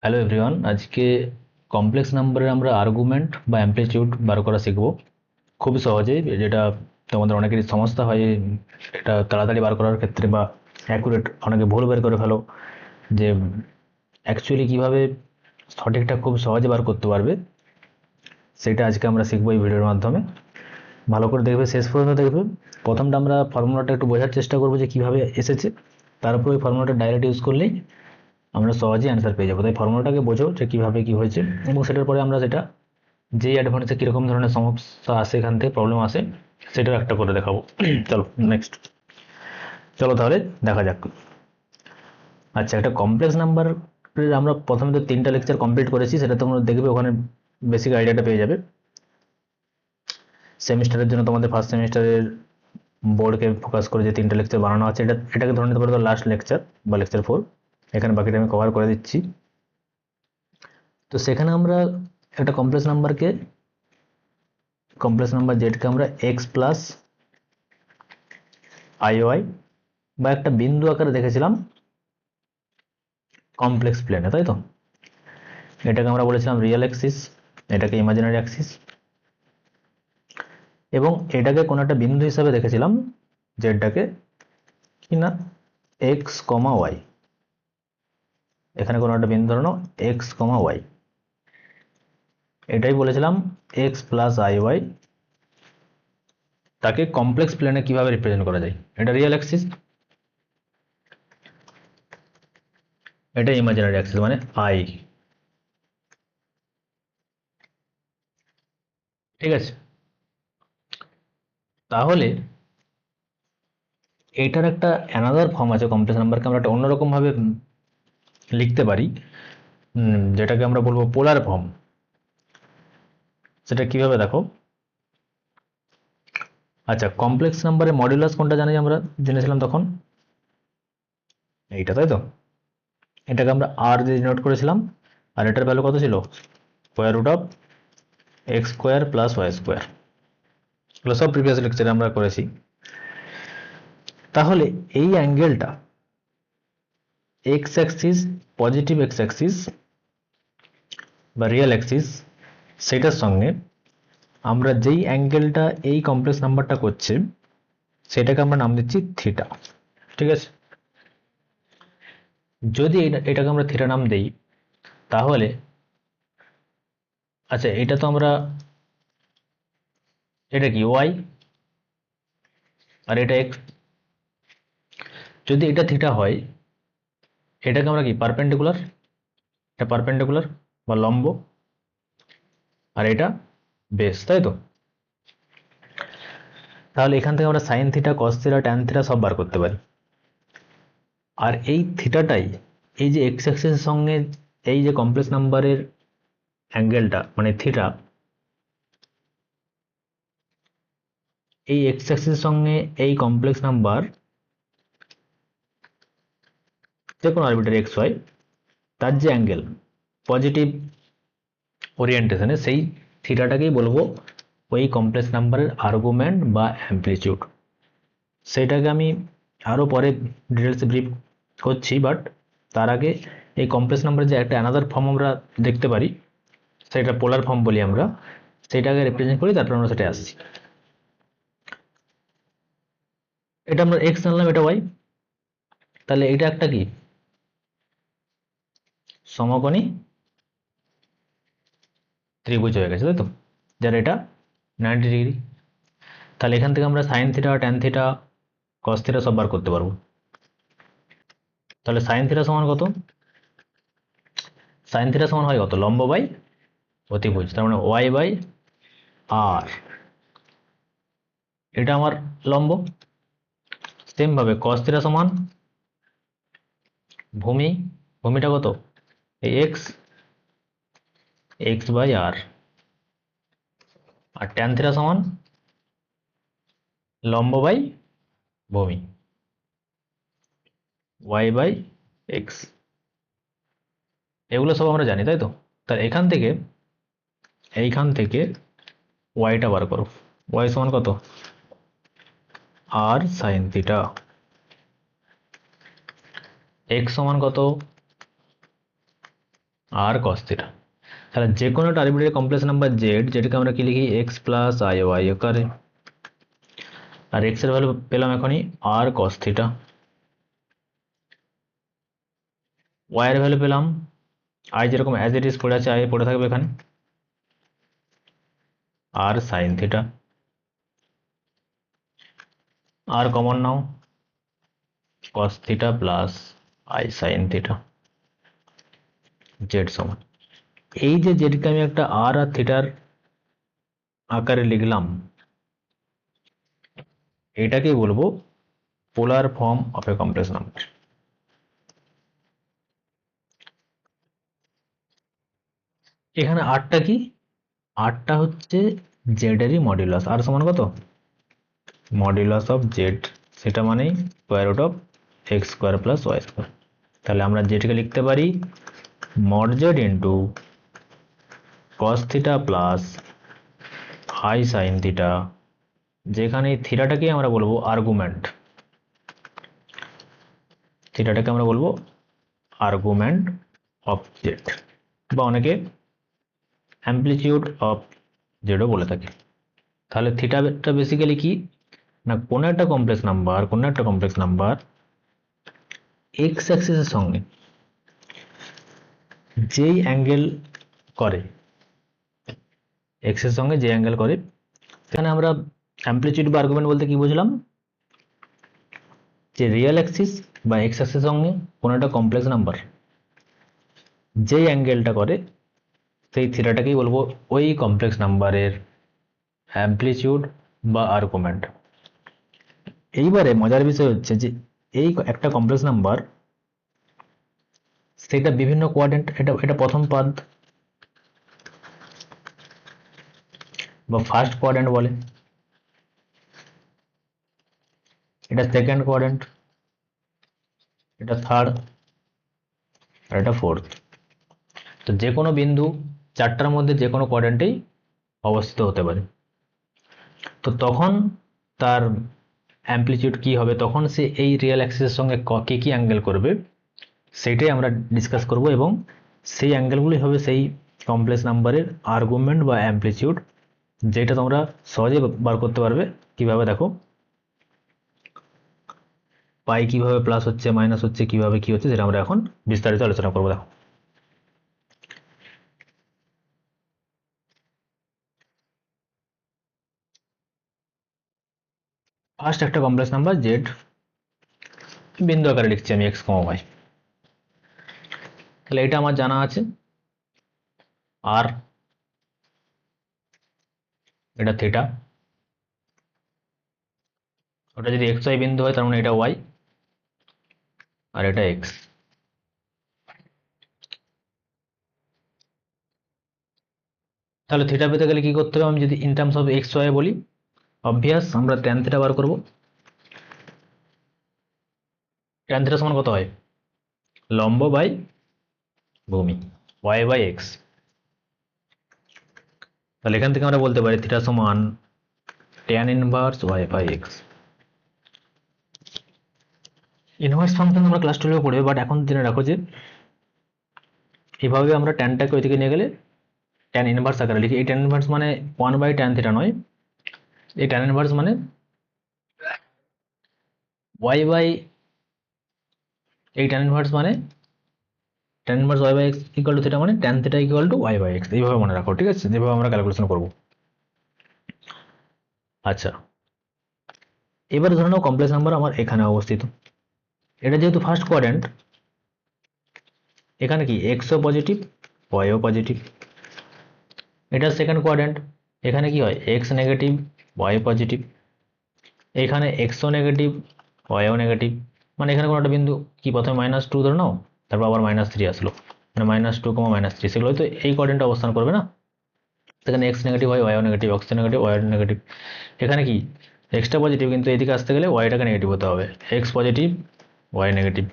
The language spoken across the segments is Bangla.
হ্যালো এভরিওয়ান, আজকে কমপ্লেক্স নাম্বারের আমরা আর্গুমেন্ট বা অ্যামপ্লিটিউড বার করা শিখব খুবই সহজেই। যেটা তোমাদের অনেকেরই সমস্যা হয় এটা তাড়াতাড়ি বার করার ক্ষেত্রে, বা অ্যাকুরেট অনেকে ভুল বের করে ফেলো, যে অ্যাকচুয়ালি কিভাবে সঠিকটা খুব সহজে বার করতে পারবে, সেটা আজকে আমরা শিখবো এই ভিডিওর মাধ্যমে। ভালো করে দেখবে, শেষ পর্যন্ত দেখবে। প্রথমটা আমরা ফর্মুলাটা একটু বোঝার চেষ্টা করবো যে কিভাবে এসেছে, তারপর ওই ফর্মুলাটা ডাইরেক্ট ইউজ করলেই আমরা সহজেই অ্যান্সার পেয়ে যাবো। তাই ফর্মুলাটাকে বোঝো যে কিভাবে কি হয়েছে, এবং সেটার পরে আমরা সেটা যেই অ্যাডভান্সে কীরকম ধরনের সমস্যা আসে, এখান থেকে প্রবলেম আসে, সেটার একটা করে দেখাবো। চলো নেক্সট, চলো তাহলে দেখা যাক। আচ্ছা, একটা কমপ্লেক্স নাম্বার আমরা প্রথমে তো 3টা লেকচার কমপ্লিট করেছি, সেটা তোমরা দেখবে, ওখানে বেসিক আইডিয়াটা পেয়ে যাবে। সেমিস্টারের জন্য তোমাদের ফার্স্ট সেমিস্টারের বোর্ডকে ফোকাস করে যে 3টা লেকচার বানানো আছে, এটাকে ধরে নিতে পারো লাস্ট লেকচার বা লেকচার 4। এখানে বাকিটা আমি কভার করে দিচ্ছি। তো সেখানে আমরা একটা কমপ্লেক্স নাম্বার জেডকে আমরা এক্স প্লাস আই ওয়াই বা একটা বিন্দু আকারে দেখেছিলাম কমপ্লেক্স প্লেনে, তাই তো? এটাকে আমরা বলেছিলাম রিয়েল অ্যাক্সিস, এটাকে ইমাজিনারি অ্যাক্সিস, এবং এটাকে কোনো একটা বিন্দু হিসাবে দেখেছিলাম, জেডটাকে কি না, এক্স কমা ওয়াই। এখানে কোনো একটা বিন্দু ধরো এক্স কমা ওয়াই, এটাই বলেছিলাম এক্স প্লাস আই ওয়াই। তাকে কমপ্লেক্স প্লেনে কিভাবে রিপ্রেজেন্ট করা যায়? এটা রিয়েল অ্যাক্সিস, এটা ইমাজিনারি অ্যাক্সিস মানে আই। ঠিক আছে, তাহলে এটার একটা অ্যানাদার ফর্ম আছে। কমপ্লেক্স নাম্বারকে আমরা একটা অন্যরকম ভাবে লিখতে পারি, যেটাকে আমরা বলবো পোলার ফর্ম। সেটা কিভাবে দেখো। আচ্ছা, কমপ্লেক্স নাম্বারের মডুলাস কোনটা জানি আমরা, জেনেছিলাম তখন এইটা, তাই তো? এটাকে আমরা আর দিয়ে ডিনোট করেছিলাম, আর এটার ভ্যালু কত ছিল? Square root of x square plus Y square. এগুলো সব প্রিভিয়াস লেকচারে আমরা করেছি। তাহলে এই অ্যাঙ্গেলটা x axis, positive x axis বা রিয়েল অ্যাক্সিস, সেটার সঙ্গে আমরা যেই অ্যাঙ্গেলটা এই কমপ্লেক্স নাম্বারটা করছে, সেটাকে আমরা নাম দিচ্ছি থিটা। ঠিক আছে, যদি এটাকে আমরা থিটা নাম দেই, তাহলে আচ্ছা, এটা তো আমরা, এটা কি ওয়াই আর এটা এক্স। যদি এটা থিটা হয়, এটাকে আমরা কি পারপেন্ডিকুলার, এটা পারপেন্ডিকুলার বা লম্ব, আর এটা বেস, তাই তো? তাহলে এখান থেকে আমরা sine theta, cos theta, tan theta সব বার করতে পারি। আর এই থিটাটাই, এই যে এক্স অ্যাক্সিসের সঙ্গে এই যে কমপ্লেক্স নাম্বারের অ্যাঙ্গেলটা মানে থিটা, এই এক্স অ্যাক্সিসের সঙ্গে এই কমপ্লেক্স নাম্বার যে কোনো আরবিটারি এক্স ওয়াই, তার যে অ্যাঙ্গেল পজিটিভ ওরিয়েন্টেশনে, সেই থিটাটাকেই বলবো ওই কমপ্লেক্স নাম্বারের আর্গুমেন্ট বা অ্যামপ্লিটিউড। সেটাকে আমি আরও পরে ডিটেলসে ব্রিফ করছি, বাট তার আগে এই কমপ্লেক্স নাম্বারের যে একটা অ্যানাদার ফর্ম আমরা দেখতে পারি, সেটা পোলার ফর্ম বলি আমরা, সেটাকে রিপ্রেজেন্ট করি, তারপর আমরা সেটা আসছি। এটা আমরা এক্স জানলাম, এটা ওয়াই, তাহলে এটা একটা কি সমকোণী ত্রিভুজ হয়ে গেছে, তাই তো? যার এটা 90 ডিগ্রি। তাহলে এখান থেকে আমরা sine theta, tan theta, cos theta সব বার করতে পারবো। তাহলে সাইন থিটা সমান কত? সাইন থিটা সমান হয় কত? লম্ব বাই অতিভুজ, তার মানে ওয়াই বাই আর। এটা আমার লম্ব। সেম ভাবে কস থিটা সমান ভূমি, ভূমিটা কত? এই এক্স, এক্স বাই আর। আর ট্যান থিটা সমান লম্ব বাই ভূমি, ওয়াই বাই এক্স। এগুলো সব আমরা জানি, তাই তো? তাহলে এইখান থেকে ওয়াইটা বার করো। ওয়াই সমান কত? আর সাইন থিটা। এক্স সমান কত? আর কস থিটা। তাহলে যে কোনো একটা আরবিট্রারি কমপ্লেক্স নাম্বার জেড, যেটাকে আমরা কি লিখি এক্স প্লাস আই ওয়াই আকারে, আর এক্স এর ভ্যালু পেলাম এখনই আর কস থিটা, ওয়াই এর ভ্যালু পেলাম আই যেরকম অ্যাজ ইট ইজ পড়ে আছে আই পড়ে থাকবে এখানে আর সাইন থিটা, আর কমন নাও cos theta plus I sine theta, z সমান। এই যে জেডকে আমি একটা আর আর থিটার আকারে লিখলাম, এটাকেই বলবো polar form of A complex number. এখানে আরটা কি, আরটা হচ্ছে জেড এরই মডিউলাস, আর সমান কত মডিউলাস অফ জেড, সেটা মানেই square root of x square plus Y square. তাহলে আমরা জেডকে লিখতে পারি mod Z into cos theta plus I sine theta, যেখানে থিটাটাকে আমরা বলবো আর্গুমেন্ট, থিটাটাকে আমরা বলবো আর্গুমেন্ট অফ জেড, বা অনেকে অ্যাম্পলিটিউড অফ জেডও বলে থাকে। তাহলে থিটাটা বেসিক্যালি কি না, কোনো একটা কমপ্লেক্স নাম্বার এক্স অ্যাক্সিসের সঙ্গে যেই অ্যাঙ্গেল করে, এক্স এর সঙ্গে যে অ্যাঙ্গেল করে, সেখানে আমরা অ্যাম্পলিটিউড বা আর্গুমেন্ট বলতে কি বুঝলাম, যে রিয়েল অ্যাক্সিস বা এক্স অ্যাক্সিসের সঙ্গে কোনো একটা কমপ্লেক্স নাম্বার যেই অ্যাঙ্গেলটা করে, সেই থিটাটাকেই বলবো ওই কমপ্লেক্স নাম্বারের অ্যাম্পলিটিউড বা আর্গুমেন্ট। এইবারে মজার বিষয় হচ্ছে যে এই একটা কমপ্লেক্স নাম্বার, সেটা বিভিন্ন কোয়াড্রেন্ট, এটা এটা প্রথম পাদ বা ফার্স্ট কোয়াড্রেন্ট বলে, এটা সেকেন্ড কোয়াড্রেন্ট, এটা থার্ড, আর এটা ফোর্থ। তো যে কোনো বিন্দু চারটার মধ্যে যে কোনো কোয়াড্রেন্টেই অবস্থিত হতে পারে। তো তখন তার অ্যাম্পলিটিউড কি হবে, তখন সে এই রিয়েল অ্যাক্সিসের সঙ্গে কি কি অ্যাঙ্গেল করবে সেটাই আমরা ডিসকাস করব, এবং সেই অ্যাঙ্গেলগুলি হবে সেই কমপ্লেক্স নাম্বারের আর্গুমেন্ট বা অ্যাম্পলিটিউড, যেটা তোমরা সহজে বার করতে পারবে। কিভাবে দেখো, পাই কিভাবে প্লাস হচ্ছে মাইনাস হচ্ছে কিভাবে কি হচ্ছে, সেটা আমরা এখন বিস্তারিত আলোচনা করবো। দেখো ফার্স্ট একটা কমপ্লেক্স নাম্বার জেড, বিন্দু আকারে লিখছি আমি এক্স কমা ওয়াই। তাহলে এটা আমার জানা আছে আর, এটা থিটা, ওটা যদি এক্স ওয়াই বিন্দু হয় তার মানে এটা ওয়াই আর এটা এক্স। তাহলে থিটা পেতে গেলে কি করতে হবে, আমি যদি in terms of X Y বলি, অবভিয়াস আমরা ট্যান থিটা বার করব। ট্যান থিটা সমান কত হয়, লম্ব বাই ভূমি, ওয়াই বাই এক্স। তাহলে এখান থেকে আমরা বলতে পারি থিটা সমান tan inverse Y by X. Inverse function আমরা ক্লাস 12 পড়বে, বাট এখন জেনে রাখো যে এইভাবে আমরা ট্যানটাকে ওইদিকে নিয়ে গেলে ট্যান ইনভার্স আকারে লিখি। এই ট্যান ইনভার্স মানে 1/tan থিটা নয়, এই ট্যান ইনভার্স মানে ওয়াই বাই, এই ট্যান ইনভার্স মানে tan inverse Y by x equal to theta, মানে tan theta equal to y by x. এইভাবে মনে রাখো, ঠিক আছে, যেভাবে আমরা ক্যালকুলেশন করবো। আচ্ছা, এবার ধরে নাও কমপ্লেক্স নাম্বার আমার এখানে অবস্থিত, এটা যেহেতু ফার্স্ট কোয়াড্রেন্ট, এখানে কি এক্সও পজিটিভ ওয়াইও পজিটিভ। এটা সেকেন্ড কোয়াড্রেন্ট, এখানে কি হয় এক্স নেগেটিভ ওয়াই পজিটিভ, এখানে এক্সও নেগেটিভ ওয়াইও নেগেটিভ। মানে এখানে কোনো একটা বিন্দু কি প্রথমে -2 ধরে নাও, তারপর আবার -3 আসলো, মানে -2, -3, সেগুলো হয়তো এই কোয়াড্রেন্টে অবস্থান করবে না। সেখানে এক্স নেগেটিভ হয় ওয়াইও negative, X negative Y negative. এখানে কি এক্সটা পজিটিভ, কিন্তু এদিকে আসতে গেলে ওয়াইটাকে নেগেটিভ হতে হবে, এক্স পজিটিভ ওয়াই নেগেটিভ।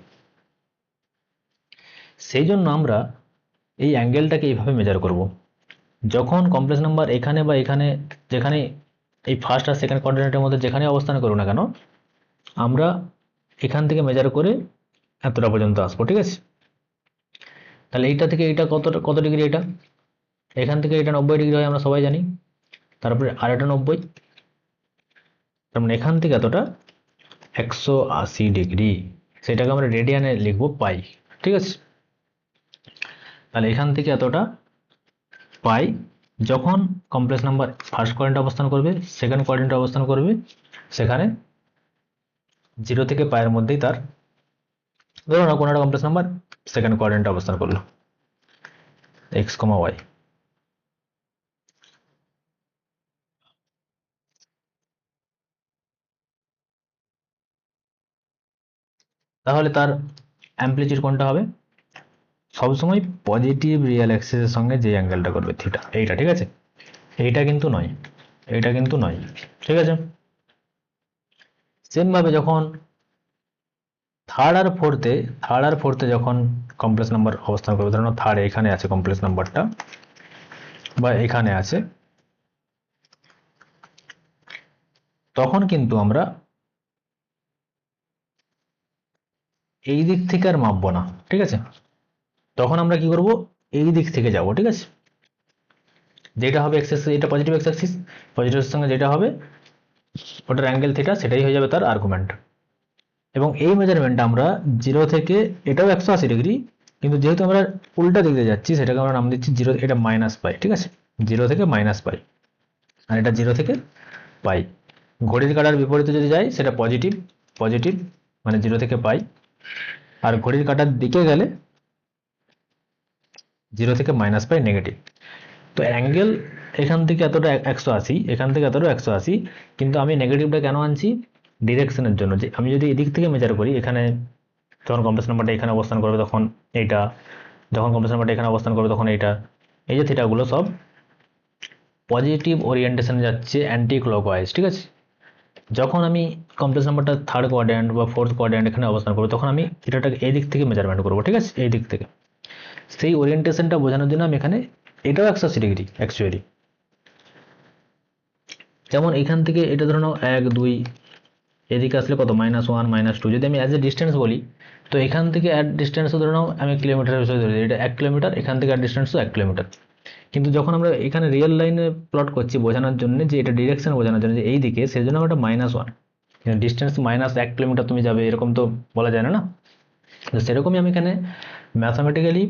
সেই জন্য আমরা এই অ্যাঙ্গেলটাকে এইভাবে মেজার করব, যখন কমপ্লেক্স নাম্বার এখানে বা এখানে, যেখানে এই ফার্স্ট আর সেকেন্ড কোয়াড্রেন্টের মধ্যে যেখানে অবস্থান করুক না কেন, আমরা এখান থেকে মেজার করে এতটা পর্যন্ত আসবো, ঠিক আছে। তাহলে এইটা থেকে এইটা কত ডিগ্রি, এটা এখান থেকে এটা 90 ডিগ্রি হয় আমরা সবাই জানি, তারপরে আর এটা 90, তার মানে এখান থেকে এতটা 180 ডিগ্রি, সেটাকে আমরা রেডিয়ানে লিখবো পাই। ঠিক আছে, তাহলে এখান থেকে এতটা পাই যখন কমপ্লেক্স নাম্বার ফার্স্ট কোয়াড্রেন্টে অবস্থান করবে, সেকেন্ড কোয়াড্রেন্টে অবস্থান করবে, সেখানে 0 থেকে পায়ের মধ্যেই তার, ধরো না কোনো একটা কমপ্লেক্স নাম্বার সেকেন্ড কোয়াড্রেন্টে অবস্থান করলো x, y, তাহলে তার অ্যামপ্লিটিউড কোনটা হবে, সবসময় পজিটিভ রিয়েল অ্যাক্সিসের সঙ্গে যে অ্যাঙ্গেলটা করবে থিটা, এইটা। ঠিক আছে, এইটা কিন্তু নয়, এইটা কিন্তু নয়। ঠিক আছে, সেম ভাবে যখন থার্ড আর ফোর্থে যখন কমপ্লেক্স নাম্বার অবস্থান করবে, ধরুন থার্ড এখানে আছে কমপ্লেক্স নাম্বারটা বা এখানে আছে, তখন কিন্তু আমরা এই দিক থেকে আর মাপবো না। ঠিক আছে, তখন আমরা কি করব, এই দিক থেকে যাব। ঠিক আছে, যেটা হবে এক্স অ্যাক্সিস, এটা পজিটিভ এক্স অ্যাক্সিস, পজিটিভের সঙ্গে যেটা হবে ওটার অ্যাঙ্গেল থিটা, সেটাই হয়ে যাবে তার আর্গুমেন্ট। এবং এই মেজারমেন্টটা আমরা 0 থেকে, এটাও 180 ডিগ্রি, কিন্তু যেহেতু আমরা উল্টা দিকে যাচ্ছি সেটাকে আমরা নাম দিচ্ছি 0, এটা মাইনাস পাই। ঠিক আছে, 0 থেকে মাইনাস পাই, আর এটা 0 থেকে পাই। ঘড়ির কাঁটার বিপরীতে যদি যাই সেটা পজিটিভ, পজিটিভ মানে 0 থেকে পাই, আর ঘড়ির কাঁটার দিকে গেলে 0 থেকে মাইনাস পাই, নেগেটিভ। তো অ্যাঙ্গেল এখান থেকে এতটা 180, এখান থেকে এতটা 180, কিন্তু আমি নেগেটিভটা কেন আনছি, ডিরেকশনের জন্য। যে আমি যদি এদিক থেকে মেজার করি, এখানে যখন কমপ্লেক্স নাম্বারটা এখানে অবস্থান করবে তখন এইটা, যখন কমপ্লেক্স নাম্বারটা এখানে অবস্থান করবে তখন এইটা, এই যে থিটাগুলো সব পজিটিভ ওরিয়েন্টেশনে যাচ্ছে, অ্যান্টি ক্লকওয়াইজ। ঠিক আছে, যখন আমি কমপ্লেক্স নাম্বারটা থার্ড কোয়াড্র্যান্ট বা ফোর্থ কোয়াড্র্যান্ট এখানে অবস্থান করবো, তখন আমি এটাকে এই দিক থেকে মেজারমেন্ট করবো। ঠিক আছে, এই দিক থেকে, সেই ওরিয়েন্টেশনটা বোঝানোর জন্য আমি এখানে, এটাও 180 ডিগ্রি অ্যাকচুয়ালি। যেমন এখান থেকে এটা ধরে নাও 1, 2, এদিকে আসলে কত, -1, -2, যদি আমি অ্যাজ এ ডিস্টেন্স বলি, তো এখান থেকে অ্যাড ডিস্টেন্সও ধরে নাও আমি কিলোমিটার হিসেবে ধরে, এটা 1 কিলোমিটার, এখান থেকে অ্যাড ডিস্টেন্সও 1 কিলোমিটার। কিন্তু যখন আমরা এখানে রিয়েল লাইনে প্লট করছি বোঝানোর জন্য, যে এটা ডিরেকশন বোঝানোর জন্য যে এই দিকে, সেই জন্য ওটা -1, ডিস্টেন্স -1 কিলোমিটার তুমি যাবে এরকম তো বলা যায় না, না? তো সেরকমই আমি এখানে ম্যাথামেটিক্যালি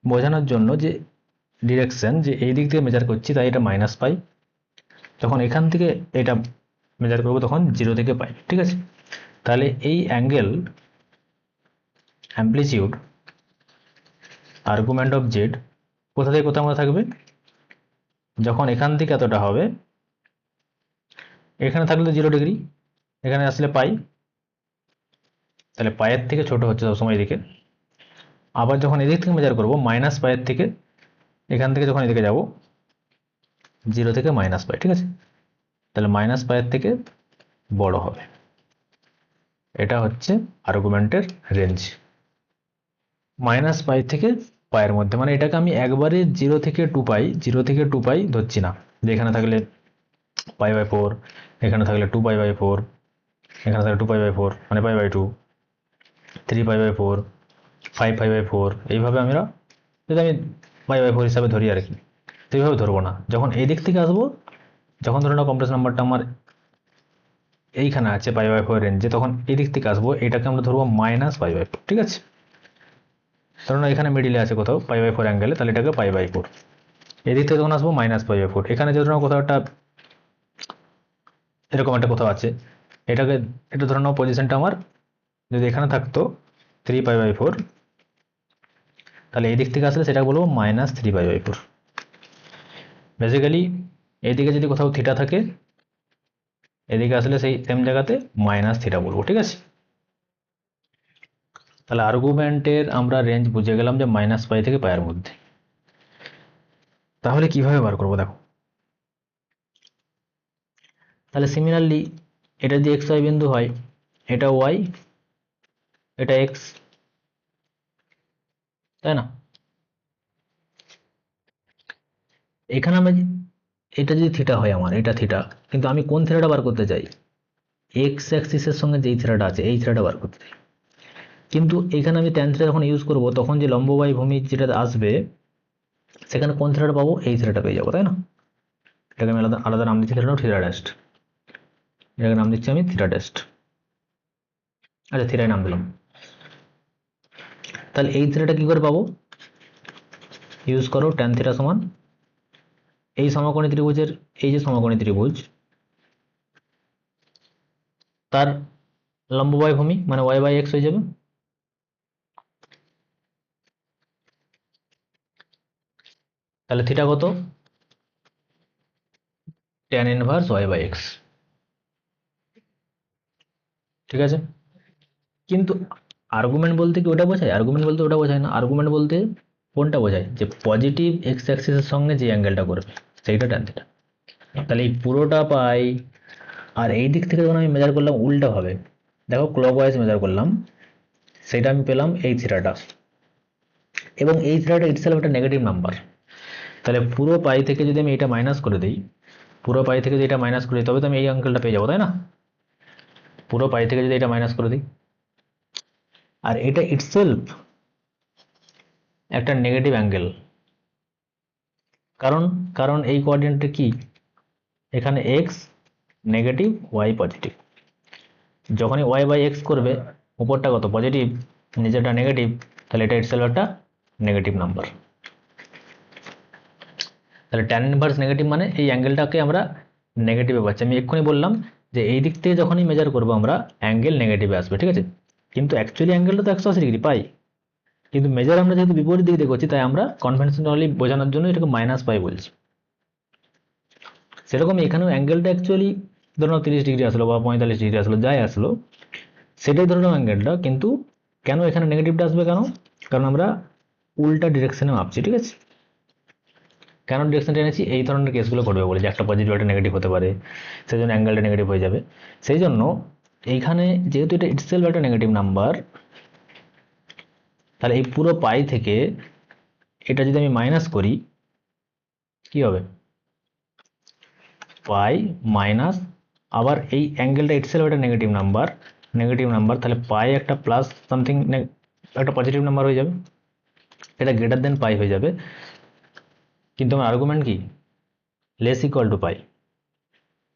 বোঝানোর জন্য যে ডিরেকশন, যে এই দিক থেকে মেজার করছি, তাই এটা মাইনাস পাই। যখন এখান থেকে এটা মেজার করবো তখন 0 থেকে পাই। ঠিক আছে, তাহলে এই angle amplitude argument of Z কোথা থেকে কোথাও মধ্যে থাকবে, যখন এখান থেকে এতটা হবে, এখানে থাকলে 0 ডিগ্রি, এখানে আসলে পাই, তাহলে পায়ের থেকে ছোট হচ্ছে সবসময় এদিকে। আবার যখন এদিক থেকে মেজার করবো, মাইনাস পায়ের থেকে, এখান থেকে যখন এদিকে যাব 0 থেকে মাইনাস পাই। ঠিক আছে, তাহলে মাইনাস পায়ের থেকে বড় হবে। এটা হচ্ছে আর্গুমেন্টের রেঞ্জ, -π থেকে পায়ের মধ্যে। মানে এটাকে আমি একবারে 0 থেকে 2π ধরছি না, যে এখানে থাকলে π/4, এখানে থাকলে 2π/4, এখানে থাকলে 2π/4 মানে π/2, 3π/4, 5π/4, এইভাবে আমরা, যদি আমি π/4 হিসাবে ধরি আর কি, তো এইভাবে ধরবো না। যখন এই দিক থেকে আসবো, যখন ধরো না কমপ্লেক্স নাম্বারটা আমার এইখানে আছে π/4 রেঞ্জে, তখন এই দিক থেকে আসবো, এটাকে আমরা ধরবো -π/4। ঠিক আছে, ধরুন এখানে মিডিলে আছে কোথাও π/4 অ্যাঙ্গেলে, তাহলে এটাকে π/4। এদিক থেকে যখন আসবো -π/4, এখানে যে ধরুন কোথাও একটা এরকম একটা কোথাও আছে, এটাকে, এটা ধরে নাও পজিশনটা আমার যদি এখানে থাকতো 3π/4, তাহলে এই দিক থেকে আসলে সেটা বলবো -3π/4। বেসিক্যালি এইদিকে যদি কোথাও থিটা থাকে, এদিকে আসলে সেই সেম জায়গাতে -থিটা বলবো। ঠিক আছে, তাহলে আর্গুমেন্টের আমরা রেঞ্জ বুঝে গেলাম যে -π থেকে π এর মধ্যে। তাহলে কিভাবে বার করবো দেখো, তাহলে সিমিলারলি এটা যদি এক্স ওয়াই বিন্দু হয়, এটা ওয়াই, এটা এক্স, তাই না? এখানে আমরা, এটা যদি থিটা হয় আমার, এটা থিটা, কিন্তু আমি কোন থিটাটা বার করতে চাই, এক্স অ্যাক্সিসের সঙ্গে যেই থিটাটা আছে এই থিটাটা বার করতে চাই। কিন্তু এখানে আমি ট্যান থিটা যখন ইউজ করব তখন যে লম্ব বাই ভূমি যেটা আসবে সেখানে কোন থিটাটা পাবো, এই থিটাটা পেয়ে যাবো, তাই না? এটাকে আমি আলাদা আলাদা নাম দিচ্ছি, থিটা থিটা ড্যাস্ট, এটাকে নাম দিচ্ছি আমি থিটা ড্যাস্ট। আচ্ছা, থিটায় নাম দিলাম। তাহলে এই থিটাটা কি করে পাবো? ইউজ করো ট্যান থিটা সমান এই সমকোণী ত্রিভুজের এই যে সমকোণী ত্রিভুজ তার লম্ব বাই ভূমি মানে ওয়াই বাই এক্স হয়ে যাবে। তাহলে থিটা কত? Tan inverse Y by X. ঠিক আছে, কিন্তু আর্গুমেন্ট বলতে কি ওটা বোঝায়? আর্গুমেন্ট বলতে ওটা বোঝায় না। আর্গুমেন্ট বলতে কোনটা বোঝায়? যে পজিটিভ এক্স অ্যাক্সিসের সঙ্গে যে অ্যাঙ্গেলটা করবে সেইটা ট্যান থিটা। তাহলে এই পুরোটা পাই। আর এই দিক থেকে যখন আমি মেজার করলাম উল্টা ভাবে, দেখো ক্লকওয়াইজ মেজার করলাম, সেটা আমি পেলাম এই থিটাটা, এবং এই থিটাটা ইটসেলফ একটা নেগেটিভ নাম্বার। তাহলে পুরো পাই থেকে যদি আমি এটা মাইনাস করে দিই, পুরো পাই থেকে যদি এটা মাইনাস করে দিই তবে তো আমি এই অঙ্কেলটা পেয়ে যাবো, তাই না? পুরো পাই থেকে যদি এটা মাইনাস করে দিই, আর এটা ইটসেলফ একটা নেগেটিভ অ্যাঙ্গেল। কারণ কারণ এই কোঅর্ডিনেটে কি, এখানে এক্স নেগেটিভ ওয়াই পজিটিভ। যখনই ওয়াই বাই এক্স করবে উপরটা কত পজিটিভ, নিচেরটা নেগেটিভ, তাহলে এটা ইটসেলফ একটা নেগেটিভ নাম্বার। তাহলে ট্যান ইনভার্স নেগেটিভ মানে এই অ্যাঙ্গেলটাকে আমরা নেগেটিভে পাচ্ছি। আমি এক্ষুনি বললাম যে এই দিক থেকে যখনই মেজার করবো আমরা অ্যাঙ্গেল নেগেটিভে আসবে, ঠিক আছে? কিন্তু অ্যাকচুয়ালি অ্যাঙ্গেলটা তো 180 ডিগ্রি পাই, কিন্তু মেজার আমরা যেহেতু বিপরীত দিক দিয়ে করছি তাই আমরা কনভেনশনালি বোঝানোর জন্য এটাকে মাইনাস পাই বলছি। সেরকম এখানেও অ্যাঙ্গেলটা অ্যাকচুয়ালি ধরুন 30 ডিগ্রি আসলো বা 45 ডিগ্রি আসলো, যাই আসলো সেটাই ধরুন অ্যাঙ্গেলটা, কিন্তু কেন এখানে নেগেটিভটা আসবে কেন? কারণ আমরা উল্টা ডিরেকশনে মাপছি, ঠিক আছে? কেন ডিরেকশনটা এনেছি? এই ধরনের কেসগুলো ঘটবে বলে, যে একটা পজিটিভ একটা নেগেটিভ হতে পারে, সেই জন্য অ্যাঙ্গেলটা নেগেটিভ হয়ে যাবে। সেই জন্য এইখানে যেহেতু এটা ইটসেলফ একটা নেগেটিভ নাম্বার, তাহলে এই পুরো পাই থেকে এটা যদি আমি মাইনাস করি কি হবে? পাই মাইনাস, আবার এই অ্যাঙ্গেলটা ইটসেলফ একটা নেগেটিভ নাম্বার, তাহলে পাই একটা প্লাস সামথিং একটা পজিটিভ নাম্বার হয়ে যাবে, এটা গ্রেটার দেন পাই হয়ে যাবে। কিন্তু আমার আর্গুমেন্ট কি? লেস ইকুয়াল টু পাই,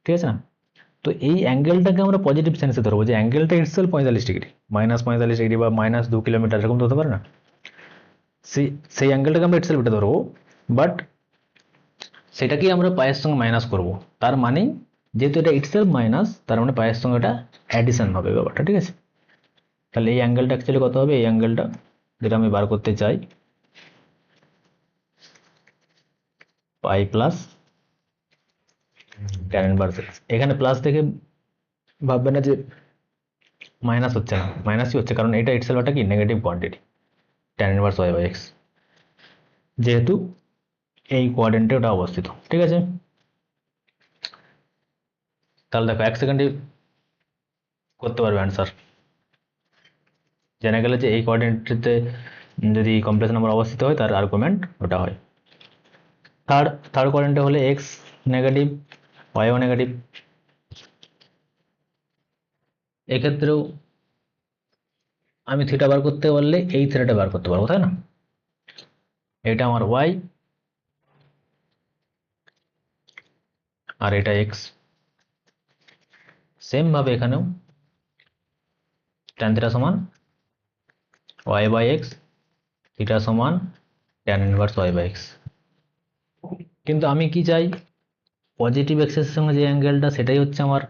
ঠিক আছে না? তো এই অ্যাঙ্গেলটাকে আমরা পজিটিভ সেন্সে ধরবো, যে অ্যাঙ্গেলটা ইটসেলফ 45 ডিগ্রি, -45 ডিগ্রি বা -2 কিলোমিটার এরকম তো হতে পারে না। সেই অ্যাঙ্গেলটাকে আমরা ইটসেলফ এটা ধরবো, বাট সেটাকেই আমরা পায়ের সঙ্গে মাইনাস করব। তার মানে যেহেতু এটা ইটসেলফ মাইনাস, তার মানে পায়ের সঙ্গে এটা অ্যাডিশন হবে ব্যাপারটা, ঠিক আছে? তাহলে এই অ্যাঙ্গেলটা অ্যাকচুয়ালি কত হবে? এই অ্যাঙ্গেলটা যেটা আমি বার করতে চাই, পাই প্লাস ট্যান ইনভার্স এক্স। এখানে প্লাস থেকে ভাববে না যে মাইনাস হচ্ছে না, মাইনাসই হচ্ছে, কারণ এটা ইটসেলফ একটা কি negative quantity, tan inverse Y by X, যেহেতু এই কোয়াড্রেন্টে ওটা অবস্থিত, ঠিক আছে? তাহলে দেখো 1 সেকেন্ডে করতে পারবে অ্যান্সার। জেনে গেলে যে এই কোঅর্ডিনেটে যদি কমপ্লেক্স নাম্বার অবস্থিত হয় তার আর্গুমেন্ট ওটা হয়। থার্ড কোঅর্ডিনেটে হলে এক্স নেগেটিভ ওয়াইও নেগেটিভ, এক্ষেত্রেও আমি থিটা বার করতে পারলে এই থিটাটা বার করতে পারবো, তাই না? এটা আমার ওয়াই আর এটা এক্স। সেম ভাবে এখানেও ট্যান থিটা সমান ওয়াই বাই এক্স, থিটা সমান tan inverse Y by X. কিন্তু আমি কি চাই? পজিটিভ এক্সের সঙ্গে যে অ্যাঙ্গেলটা সেটাই হচ্ছে আমার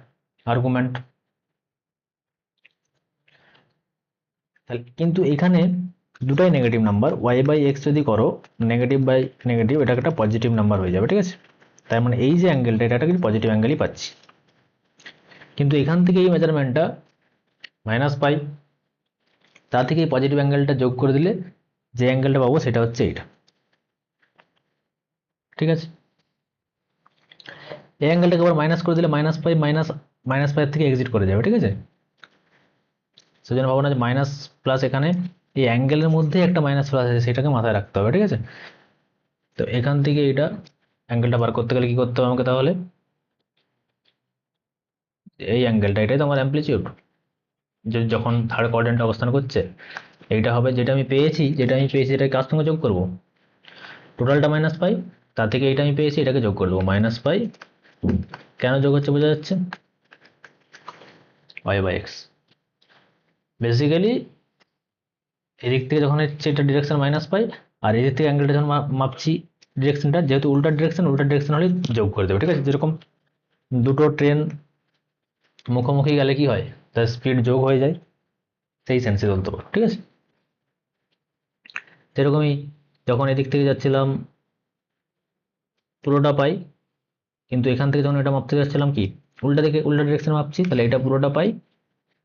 আর্গুমেন্ট। তাহলে কিন্তু এখানে দুটাই negative number, Y by x যদি করো নেগেটিভ বাই নেগেটিভ, এটা একটা পজিটিভ নাম্বার হয়ে যাবে, ঠিক আছে? তার মানে এই যে অ্যাঙ্গেলটা এটা কিন্তু পজিটিভ অ্যাঙ্গেলই পাচ্ছি, কিন্তু এখান থেকে এই মেজারমেন্টটা মাইনাস পাই, তা থেকে এই পজিটিভ অ্যাঙ্গেলটা যোগ করে দিলে যে অ্যাঙ্গেলটা পাবো সেটা হচ্ছে এইটা, ঠিক আছে? এই অ্যাঙ্গেলটাকে আবার মাইনাস করে দিলে মাইনাস পাই, মাইনাস পাই থেকে এক্সিট করে যাবে, ঠিক আছে? সেজন্য ভাবো না যে মাইনাস প্লাস, এখানে এই অ্যাঙ্গেলের মধ্যে একটা মাইনাস প্লাস আছে, সেটাকে মাথায় রাখতে হবে, ঠিক আছে? তো এখান থেকে এটা অ্যাঙ্গেলটা বার করতে গেলে কি করতে হবে আমাকে? তাহলে এই অ্যাঙ্গেলটা এটাই তো আমার অ্যাম্প্লিটিউড, যখন থার্ড কোয়াড্রেন্টে অবস্থান করছে, এইটা হবে যেটা আমি পেয়েছি এটা কার সঙ্গে যোগ করব, টোটালটা মাইনাস পাই, তার থেকে এইটা আমি পেয়েছি এটাকে যোগ করে দেবো মাইনাস পাই। কেন যোগ হচ্ছে বোঝা যাচ্ছে, y/x বেসিক্যালি এদিক থেকে যখন হচ্ছে এটা ডিরেকশন মাইনাস পাই, আর এদিক থেকে অ্যাঙ্গেলটা যখন মাপছি ডিরেকশনটা, যেহেতু উল্টা ডিরেকশন হলে যোগ করে দেবো, ঠিক আছে। যেরকম দুটো ট্রেন মুখোমুখি গেলে কি হয়, তার স্পিড যোগ হয়ে যায়, সেই সেন্সে বলতে পারো, ঠিক আছে। সেরকমই যখন এদিক থেকে যাচ্ছিলাম পুরোটা পাই, কিন্তু এখান থেকে যখন এটা মাপতে যাচ্ছিলাম কি উল্টা ডিরেকশন মাপছি, তাহলে এটা পুরোটা পাই,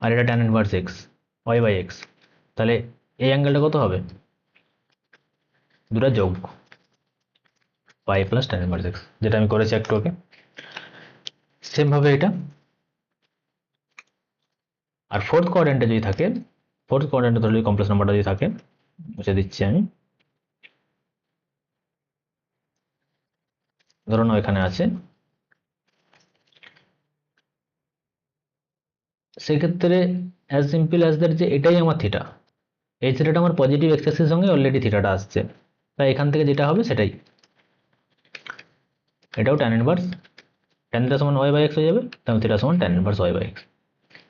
আর এটা ট্যান ইনভার্স এক্স, y/x। তাহলে এই অ্যাঙ্গেলটা কত হবে, দুটা যোগ পাই প্লাস ট্যান ইনভার্স এক্স, যেটা আমি করেছি একটু ওকে। সেম ভাবে এটা, আর ফোর্থ কোয়াড্রেন্টে যদি থাকে, ফোর্থ কোয়াড্রেন্টে ধরলে কমপ্লেক্স নাম্বারটা যদি থাকে, মুছে দিচ্ছি আমি, ধরো না এখানে আছে, সেক্ষেত্রে অ্যাজ সিম্পল অ্যাজ দ্যাট যে এটাই আমার থিটা, এই থিটাটা আমার পজিটিভ এক্স অ্যাক্সিসের সঙ্গে অলরেডি থিটাটা আসছে, তাই এখান থেকে যেটা হবে সেটাই, এটাও ট্যান ইনভার্স, ট্যান থিটা সমান y/x হয়ে যাবে, ট্যান থিটা সমান ট্যান ইনভার্স y/x।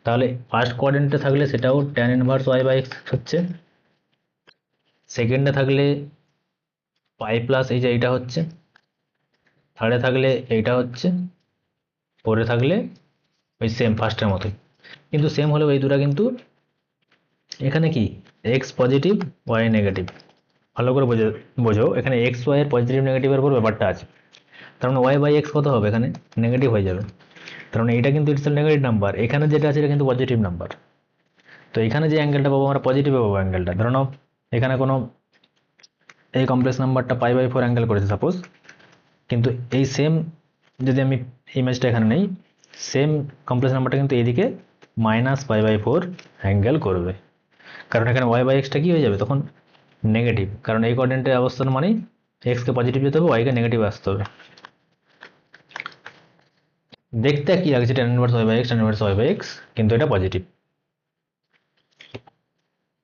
তাহলে ফার্স্ট কোয়াড্রেন্টে থাকলে সেটাও ট্যান ইনভার্স y/x হচ্ছে, সেকেন্ডে থাকলে পাই প্লাস এই যে এইটা হচ্ছে, থার্ডে থাকলে এইটা হচ্ছে, ফোরে থাকলে ওই সেম ফার্স্টের মতোই, কিন্তু সেম হলেও এই দুটা কিন্তু এখানে কি এক্স পজিটিভ ওয়াই নেগেটিভ, ভালো করে বোঝো এখানে এক্স ওয়াই এর পজিটিভ নেগেটিভের উপর ব্যাপারটা আছে, তার মানে y/x কত হবে এখানে নেগেটিভ হয়ে যাবে, তার মানে এটা কিন্তু ইটস নেগেটিভ নাম্বার, এখানে যেটা আছে এটা কিন্তু পজিটিভ নাম্বার। তো এখানে যে অ্যাঙ্গেলটা পাবো আমরা পজিটিভে পাবো অ্যাঙ্গেলটা, ধরো নাও এখানে কোনো এই কমপ্লেক্স নাম্বারটা π/4 অ্যাঙ্গেল করেছে সাপোজ, কিন্তু এই সেম যদি আমি ইমেজটা এখানে নেই, সেম কমপ্লেক্স নাম্বারটা কিন্তু এইদিকে -π/4 অ্যাঙ্গেল করবে, কারণ এখানে y/xটা কি হয়ে যাবে তখন নেগেটিভ, কারণ এই কোঅর্ডিনেটের অবস্থান মানে এক্সকে পজিটিভ যেতে হবে, ওয়াইকে নেগেটিভ আসতে হবে। দেখতে কি লাগছে tan inverse y/x tan inverse y/x, কিন্তু এটা পজিটিভ।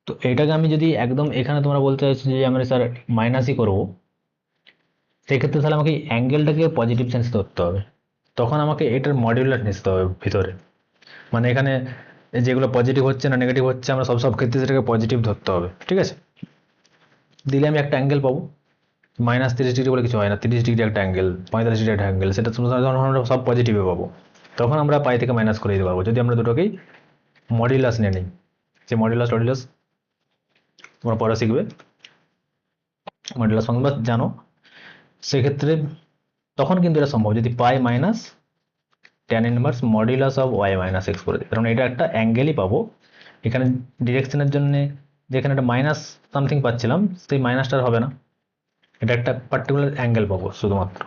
তো এটাকে আমি যদি একদম এখানে তোমরা বলতে চাইছো যে আমরা স্যার মাইনাসই করবো, সেক্ষেত্রে তাহলে আমাকে অ্যাঙ্গেলটাকে পজিটিভ সেন্স ধরতে হবে, তখন আমাকে এটার মডিউলার নিতে হবে ভিতরে, মানে এখানে যেগুলো পজিটিভ হচ্ছে না নেগেটিভ হচ্ছে আমরা সব ক্ষেত্রে সেটাকে পজিটিভ ধরতে হবে, ঠিক আছে। দিলে আমি একটা অ্যাঙ্গেল পাবো, -30° বলে কিছু হয় না, 30° একটা অ্যাঙ্গেল, 45° একটা অ্যাঙ্গেল, সেটা আমরা সব পজিটিভে পাবো, তখন আমরা পাই থেকে মাইনাস করে দিতে পারবো যদি আমরা দুটোকেই মডিউলাস নিয়ে নিই। যে মডিউলাস তোমরা পরে শিখবে, মডিউলাস ফাংশন জানো, সেক্ষেত্রে তখন কিন্তু এটা সম্ভব যদি pi minus tan inverse modulus of y/x করে দিই, কারণ এটা একটা অ্যাঙ্গেলই পাবো, এখানে ডিরেকশনের জন্য যেখানে একটা মাইনাস সামথিং পাচ্ছিলাম সেই মাইনাসটা হবে না, এটা একটা পার্টিকুলার অ্যাঙ্গেল পাবো শুধুমাত্র,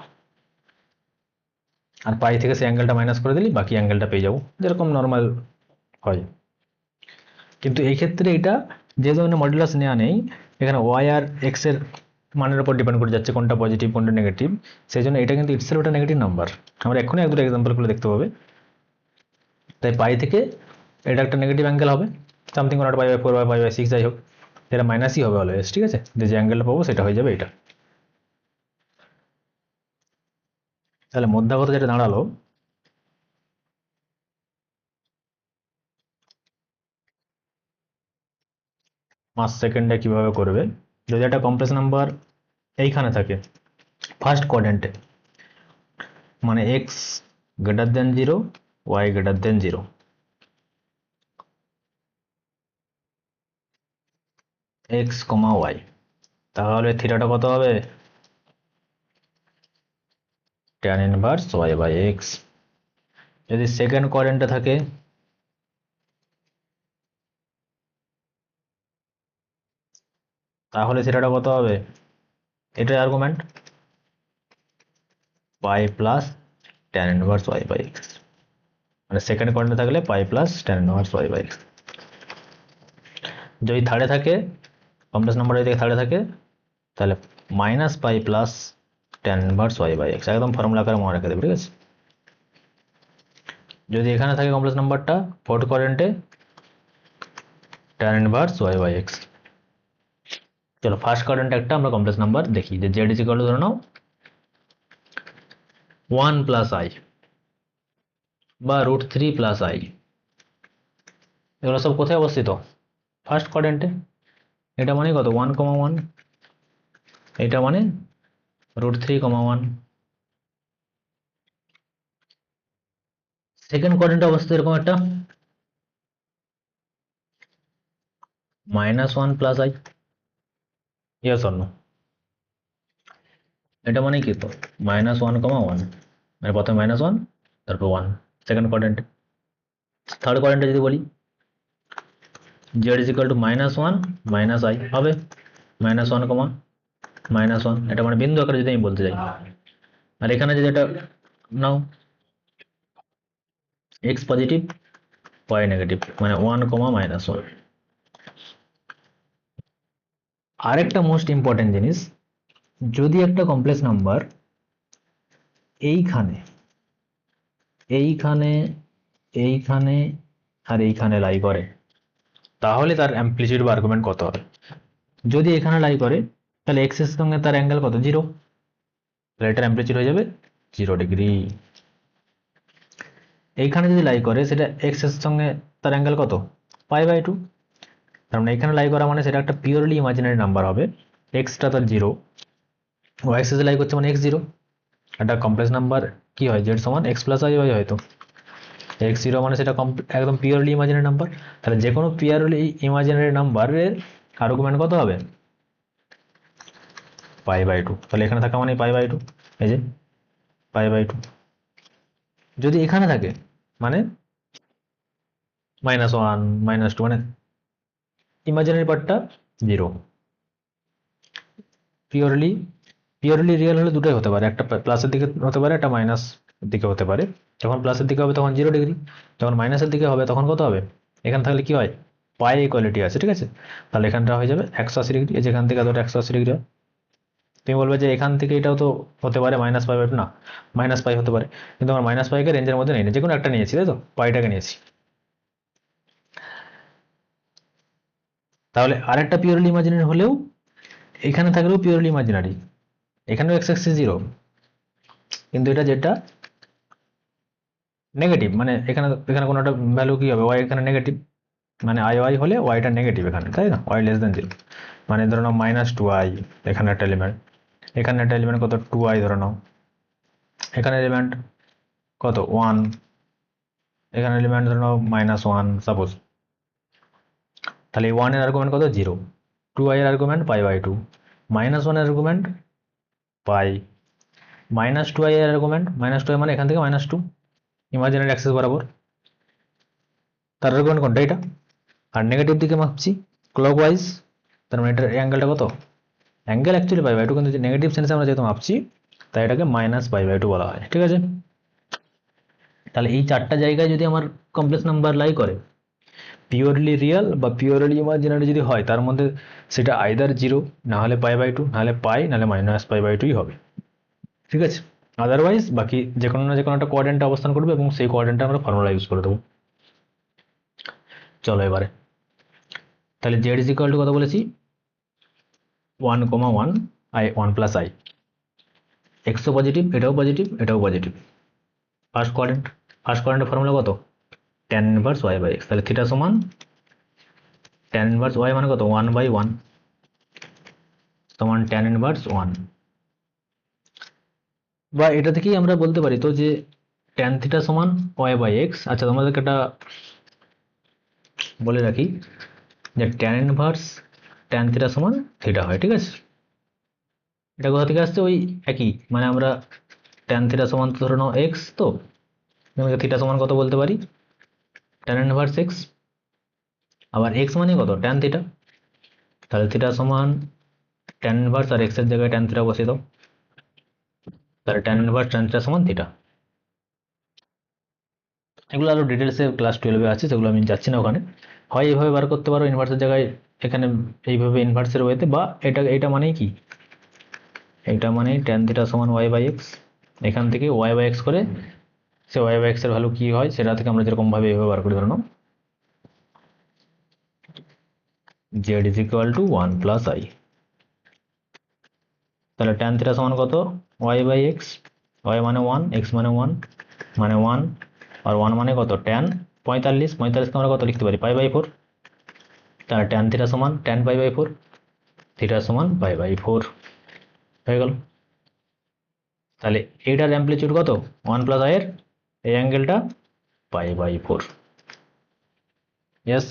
আর পাই থেকে সেই অ্যাঙ্গেলটা মাইনাস করে দিলি বাকি অ্যাঙ্গেলটা পেয়ে যাবো যেরকম নর্মাল হয়। কিন্তু এই ক্ষেত্রে এটা যেহেতু মডুলাস নেওয়া নেই, এখানে ওয়াই আর এক্স এর মানের উপর ডিপেন্ড করে যাচ্ছে কোনটা পজিটিভ কোনটা নেগেটিভ, সেই জন্য এটা কিন্তু ইটসেলফ একটা নেগেটিভ নাম্বার, আমরা এক্ষুনি এক দুটো এক্সাম্পলগুলো দেখতে পাবে। তাই পাই থেকে এটা একটা নেগেটিভ অ্যাঙ্গেল হবে, সামথিং কোনো একটা π/4 বা π/6 যাই হোক, এটা মাইনাসই হবে অলওয়েজ, ঠিক আছে, যে অ্যাঙ্গেলটা পাবো সেটা হয়ে যাবে এটা। তাহলে মধ্যাগত যেটা দাঁড়ালো, মাস সেকেন্ডে কিভাবে করবে, যদি একটা কমপ্লেক্স নাম্বার এইখানে থাকে ফার্স্ট কোয়াড্রেন্টে, মানে x greater than 0 y greater than 0, x comma y, তাহলে থিটাটা কত হবে ট্যান ইনভার্স y/x। যদি সেকেন্ড কোয়াড্রেন্টে থাকে তাহলে থিটাটা কত হবে, এটাই আর্গুমেন্ট পাই প্লাস ট্যান ইনভার্স y/x, মানে সেকেন্ড কোয়াড্রেন্টে থাকলে পাই প্লাস ট্যান ইনভার্স y/x। যদি থার্ডে থাকে কমপ্লেক্স নাম্বার যদি থার্ডে থাকে তাহলে মাইনাস পাই প্লাস ট্যান ইনভার্স y/x, একদম ফর্মুলা আকারে মনে রেখে দেবে, ঠিক আছে। যদি এখানে থাকে কমপ্লেক্স নাম্বারটা ফোর্থ কোয়াড্রেন্টে, tan inverse Y by x. চলো ফার্স্ট কোয়াড্রেন্টে একটা আমরা কমপ্লেক্স নাম্বার দেখি, যে জেড ইজ ইকুয়াল টু ধরে নাও 1 প্লাস আই বা √3 প্লাস আই। এগুলো সব কোথায় অবস্থিত? ফার্স্ট কোয়াড্রেন্টে। এটা মানে কত 1,1, এটা মানে √3,1। সেকেন্ড কোয়াড্রেন্টে অবস্থিত এরকম একটা -1 plus I, yes or no? এটা মানে কি তো -1,1, মানে প্রথমে -1 তারপর 1 সেকেন্ড কোয়াড্রেন্টে। থার্ড কোয়াড্রেন্টে যদি বলি Z is equal to -1 minus I হবে -1, -1, এটা মানে বিন্দু আকারে যদি আমি বলতে চাই। আর এখানে যদি এটা নাও এক্স পজিটিভ ওয়াই নেগেটিভ, মানে 1, -1। আরেকটা মোস্ট ইম্পর্টেন্ট জিনিস, যদি একটা কমপ্লেক্স নাম্বার এইখানে এইখানে এইখানে আর এইখানে লাই করে, তাহলে তার অ্যাম্পলিটিউড বা আর্গুমেন্ট কত হবে? যদি এখানে লাই করে তাহলে এক্স এর সঙ্গে তার অ্যাঙ্গেল কত? 0, তাহলে এটার অ্যাম্পলিটিউড হয়ে যাবে 0 ডিগ্রি। এইখানে যদি লাই করে সেটা এক্স এর সঙ্গে তার অ্যাঙ্গেল কত? π/2। তার মানে এখানে লাই করা মানে সেটা একটা পিওরলি ইমাজিনারি নাম্বার হবে, এক্সটা তার 0, ওয়াই এক্সিসে লাই করছে মানে x0। একটা কমপ্লেক্স নাম্বার কি হয়, জেড সমান এক্স প্লাস আই হয়তো x0 মানে সেটা একদম পিওরলি ইমাজিনারি নাম্বার। তাহলে যে কোনো পিওরলি ইমাজিনারি নাম্বারের আর্গুমেন্ট কত হবে? π/2। তাহলে এখানে থাকা মানে π/2, এই যে π/2। যদি এখানে থাকে মানে -1, -2, মানে ইমাজিনারি পার্টটা 0। পিওরলি রিয়েল হলে দুটোই হতে পারে, একটা প্লাসের দিকে হতে পারে, একটা মাইনাস দিকে হতে পারে। যখন প্লাসের দিকে হবে তখন 0 ডিগ্রি, যখন মাইনাসের দিকে হবে তখন কত হবে? এখানে থাকলে কি হয়, পাই ইকুয়ালিটি আছে, ঠিক আছে? তাহলে এখানটা হয়ে যাবে 180 ডিগ্রি, যেখান থেকে ধরো 180 ডিগ্রি হয়। তুমি বলবে যে এখান থেকে এটাও তো হতে পারে -π/2, না -π হতে পারে, কিন্তু আমার -π কে রেঞ্জের মধ্যে নেই না, যে কোনো একটা নিয়েছি, তাই তো পাইটাকে নিয়েছি। তাহলে আরেকটা পিওরলি ইমাজিনারি হলেও এখানে থাকলেও পিওরলি ইমাজিনারি, এখানেও এক্স এক্সিস 0, কিন্তু এটা যেটা নেগেটিভ, মানে এখানে এখানে কোনো একটা ভ্যালু কি হবে, ওয়াই এখানে নেগেটিভ, মানে আই ওয়াই হলে ওয়াইটা নেগেটিভ এখানে, তাই না? ওয়াই <0, মানে ধরো নাও -2i, এখানে একটা এলিমেন্ট, এখানে একটা এলিমেন্ট কত 2i ধরে নাও, এখানে এলিমেন্ট কত 1, এখানে এলিমেন্ট ধরে নাও -1 সাপোজ। তাহলে 1 এর আর্গুমেন্ট কত? 0, 2i এর আর্গুমেন্ট π/2, -1 এর আর্গুমেন্ট পাই, -2i এর আর্গুমেন্ট -2i, মানে এখান থেকে -2 ইমাজিনারি অ্যাক্সিস বরাবর, তার আর্গুমেন্ট কোনটা? এটা। আর নেগেটিভ দিকে মাপছি ক্লকওয়াইজ, তার মানে এটার অ্যাঙ্গেলটা কত? অ্যাঙ্গেল অ্যাকচুয়ালি π/2, কিন্তু নেগেটিভ সেন্সে আমরা যেহেতু মাপছি তাই এটাকে -π/2 বলা হয়, ঠিক আছে? তাহলে এই চারটা জায়গায় যদি আমার কমপ্লেক্স নাম্বার লাই করে, পিওরলি রিয়েল বা পিওরলি ইমাজিনারি যদি হয়, তার মধ্যে সেটা আইদার 0, না হলে π/2, না হলে পাই, নাহলে -π/2ই হবে, ঠিক আছে? আদারওয়াইজ বাকি যে কোনো না যে কোনো একটা কোয়াড্রেন্টে অবস্থান করবে এবং সেই কোয়াড্রেন্টে আমরা ফর্মুলা ইউজ করে দেবো। চলো এবারে, তাহলে জেড ইজ ইকুয়াল টু কত বলেছি? 1,1 আই 1 প্লাস আই, এক্সও পজিটিভ, এটাও পজিটিভ, এটাও পজিটিভ। ফার্স্ট কোয়াড্রেন্টের ফর্মুলা কত? tan inverse Y by X. তাহলে থিটা সমান tan ইনভার্স ওয়াই মানে কত? 1/1 সমান tan ইনভার্স 1। বা এটা থেকেই আমরা বলতে পারি তো যে tan থিটা সমান ওয়াই বাই এক্স। আচ্ছা, তোমাদেরকে একটা বলে রাখি যে tan ইনভার্স tan থিটা সমান থিটা হয়, ঠিক আছে? এটা কোথা থেকে আসছে? ওই একই, মানে আমরা tan থিটা সমান ধরে নাও এক্স, তো থিটা সমান কত বলতে পারি? tan inverse x. আবার এক্স মানে কত? tan theta. তাহলে থিটা সমান tan ইনভার্স, আর এক্স এর জায়গায় tan থিটা বসিয়ে দাও, তাহলে tan ইনভার্স tan থিটা সমান থিটা। এগুলো আরো ডিটেলসে ক্লাস 12-এ আছে, সেগুলো আমি যাচ্ছি না ওখানে। হয় এইভাবে বার করতে পারো ইনভার্সের জায়গায়, এখানে এইভাবে ইনভার্সের ওয়েতে, বা এটা মানেই কি, এটা মানে tan থিটা সমান ওয়াই বাই এক্স, এখান থেকে ওয়াই বাই এক্স করে সে ওয়াই বাই এক্স এর ভ্যালু কি হয় সেটা থেকে আমরা যেরকম ভাবে এইভাবে বার করি, ধরে নাও z is equal to 1 plus i. তাহলে ট্যান থিটা সমান কত? Y by x. ওয়াই মানে 1, এক্স মানে 1, মানে 1, আর 1 মানে কত? ট্যান 45। 45কে আমরা কত লিখতে পারি? Pi by 4। তাহলে ট্যান থিটা সমান ট্যান পাই বাই 4, থিটা সমান পাই বাই 4 হয়ে গেল। তাহলে এইটার অ্যাম্প্লিটিউড কত? 1 প্লাস আই এর এই অ্যাঙ্গেলটা পাই বাই 4। ইয়েস।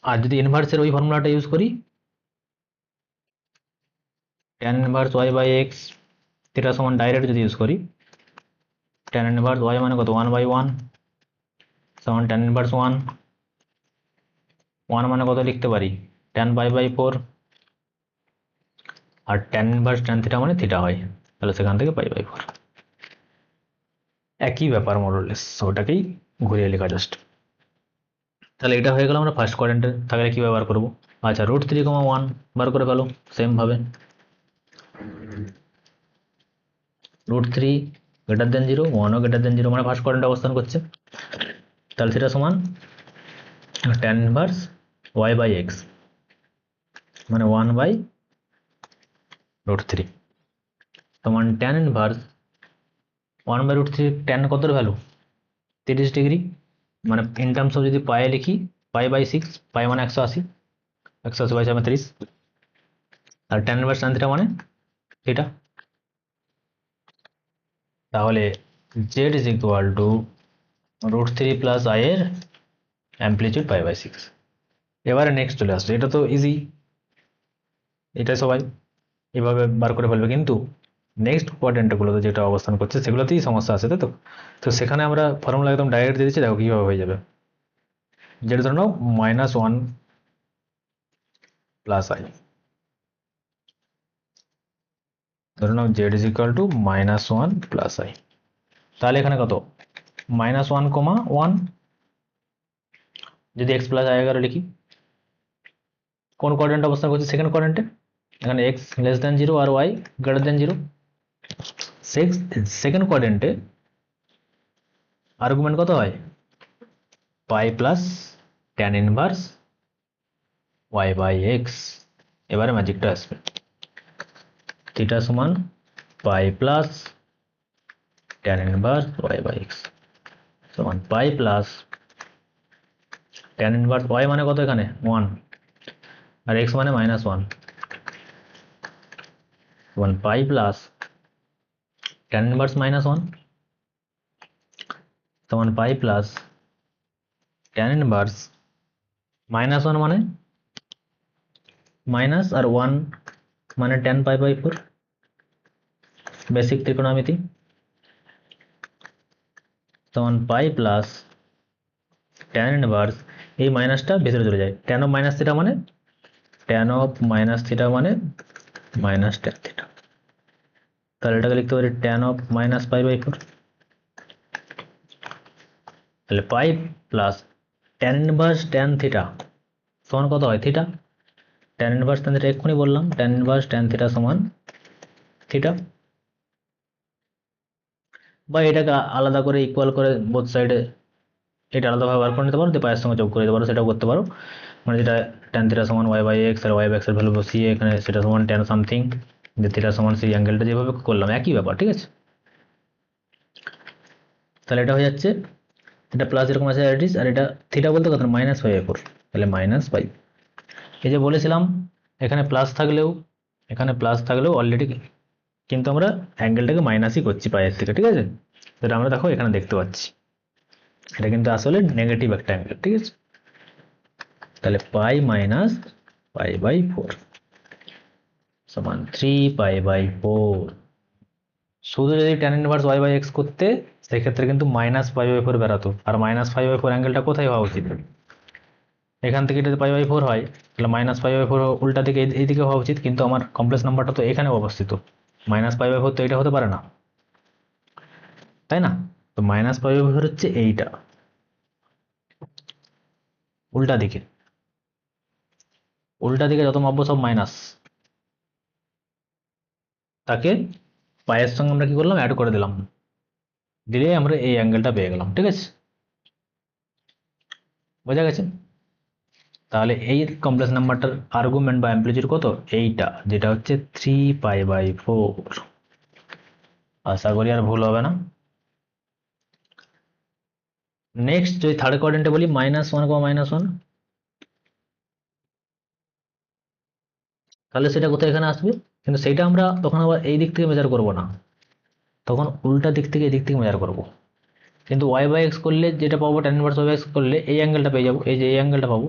আর যদি ইনভার্সের ওই ফর্মুলাটা ইউজ করি, tan inverse Y by x theta সমান ডাইরেক্ট যদি ইউজ করি, ট্যান ইনভার্স ওয়াই মানে কত? 1 বাই 1 সমান ট্যান ইনভার্স 1। 1 মানে কত লিখতে পারি? Tan pi by 4। আর ট্যান ইনভার্স ট্যান থিটা মানে থিটা হয়, তাহলে সেখান থেকে পাই বাই 4। একই ব্যাপার মোরলেস, ওটাকেই ঘুরিয়ে লেখা জাস্ট। তাহলে এটা হয়ে গেল আমরা ফার্স্ট কোয়াড্রেন্টে। তাহলে কি ব্যবহার করবো? আচ্ছা, √3, 1 বার করে ফেলো সেম ভাবে। √3 গ্রেটার দেন 0, 1ও গ্রেটার দেন 0, মানে ফার্স্ট কোয়াড্রেন্টে অবস্থান করছে। তাহলে সেটা সমান tan inverse Y by x, মানে 1 বাই √3 সমান ট্যান ইনভার্স 1 বাই √3। ট্যান কতর ভ্যালু? 30 ডিগ্রি, মানে ইন টার্মস অফ যদি পায়ে লিখি, পাই বাই 6, পাই মানে 180, 180 বাই 37, আর ট্যান ইনভার্স ট্যান থিটা মানে থিটা। তাহলে z is equal to √3 plus i এর অ্যাম্প্লিটিউড পাই বাই 6। এবারে নেক্সট চলে আসছে, এটা তো ইজি, এটা সবাই এভাবে বার করে ফেলবে, কিন্তু নেক্সট কোয়াড্রেন্টগুলোতে যেটা অবস্থান করছে সেগুলোতেই সমস্যা আছে, তাই তো? তো সেখানে আমরা ফর্মুলা একদম ডাইরেক্ট দিয়ে দিচ্ছি, দেখো কীভাবে হয়ে যাবে। যেটা ধরে নাও -1 প্লাস আই, ধরে নাও z is equal to -1 plus i. তাহলে এখানে কত? -1, 1 যদি এক্স প্লাস আই আকারে লিখি, কোন কোয়াড্রেন্ট অবস্থান করছে? সেকেন্ড কোয়াড্রেন্টে। এখানে এক্স লেস দেন 0 আর ওয়াই গ্রেটার দেন 0। সেকেন্ড কোয়াড্রেন্টে আর্গুমেন্ট কত হয়? Pi plus tan inverse Y by x. এবারে ম্যাজিকটা আসবে, থিটা সমান pi plus tan inverse Y by x সমান pi plus tan inverse Y মানে কত? এখানে 1, আর এক্স মানে -1 সমান পাই প্লাস ট্যান ইনভার্স -1 সমান পাই প্লাস ট্যান ইনভার্স -1 মানে মাইনাস, আর 1 মানে ট্যান পাই বাই 4, বেসিক ত্রিকোণমিতি, সমান পাই প্লাস ট্যান ইনভার্স, এই মাইনাসটা ভেতরে চলে যায়, ট্যান অফ মাইনাস থিটা মানে ট্যান অফ মাইনাস থিটা মানে মাইনাস ট্যান থিটা। তাহলে এটাকে লিখতে পারি tan of minus pi by 4। তাহলে pi plus tan inverse tan theta সমান কত হয়? Theta. Tan inverse tan theta এক্ষুনি বললাম, ট্যান ইনভার্স ট্যান থিটা সমান থিটা। বা এটাকে আলাদা করে ইকুয়াল করে বোথ সাইডে এটা আলাদাভাবে বার করে নিতে পারো, দিয়ে পায়ের সঙ্গে যোগ করে দিতে পারো, সেটাও করতে পারো। মানে যেটা ট্যান থিটা সমান ওয়াই বাই এক্স, আর ওয়াই বাই এক্স এর ভ্যালু বসিয়ে এখানে সেটা সমান ট্যান সামথিং, যে থিটা সমান সেই অ্যাঙ্গেলটা যেভাবে করলাম একই ব্যাপার, ঠিক আছে? তাহলে এটা হয়ে যাচ্ছে, এটা প্লাস এরকম আছে আর ইট, আর এটা থিটা বলতে কত? -5/4, তাহলে -5। এই যে বলেছিলাম এখানে প্লাস থাকলেও, এখানে প্লাস থাকলেও অলরেডি কিন্তু আমরা অ্যাঙ্গেলটাকে মাইনাসই করছি পায়ের থেকে, ঠিক আছে? যেটা আমরা দেখো এখানে দেখতে পাচ্ছি, এটা কিন্তু আসলে নেগেটিভ একটা অ্যাঙ্গেল, ঠিক আছে? তাহলে পাই মাইনাস পাই বাই 4 সমান 3π/4। শুধু যদি tan inverse Y by x করতে, সেক্ষেত্রে কিন্তু -π/4 বেরাতো, আর -π/4 অ্যাঙ্গেলটা কোথায় হওয়া উচিত? এখান থেকে যদি π/4 হয়, তাহলে -π/4 উল্টা দিকে এইদিকে হওয়া উচিত, কিন্তু আমার কমপ্লেক্স নাম্বারটা তো এখানে অবস্থিত, -π/4 তো এটা হতে পারে না, তাই না? তো -π/4 হচ্ছে এইটা উল্টা দিকে, উল্টা দিকে যত মাপবো সব মাইনাস, তাকে পায়ের সঙ্গে আমরা কি করলাম? অ্যাড করে দিলাম, দিলে আমরা এই অ্যাঙ্গেলটা পেয়ে গেলাম, ঠিক আছে? বোঝা গেছে? তাহলে এই কমপ্লেক্স নাম্বারটার আর্গুমেন্ট বা অ্যাম্প্লিটিউড কত? এইটা, যেটা হচ্ছে 3π/4। আশা করি আর ভুল হবে না। নেক্সট যদি থার্ড কোয়াড্রেন্টে বলি -1, তাহলে সেটা কোথায় এখানে আসবে? কিন্তু সেটা আমরা তখন আবার এই দিক থেকে মেজার করব না, তখন উল্টা দিক থেকে এই দিক থেকে মেজার করব। কিন্তু y/x করলে যেটা পাবো, tan ইনভার্স y/x করলে এই অ্যাঙ্গেলটা পেয়ে যাবো, এই যে এই অ্যাঙ্গেলটা পাবো,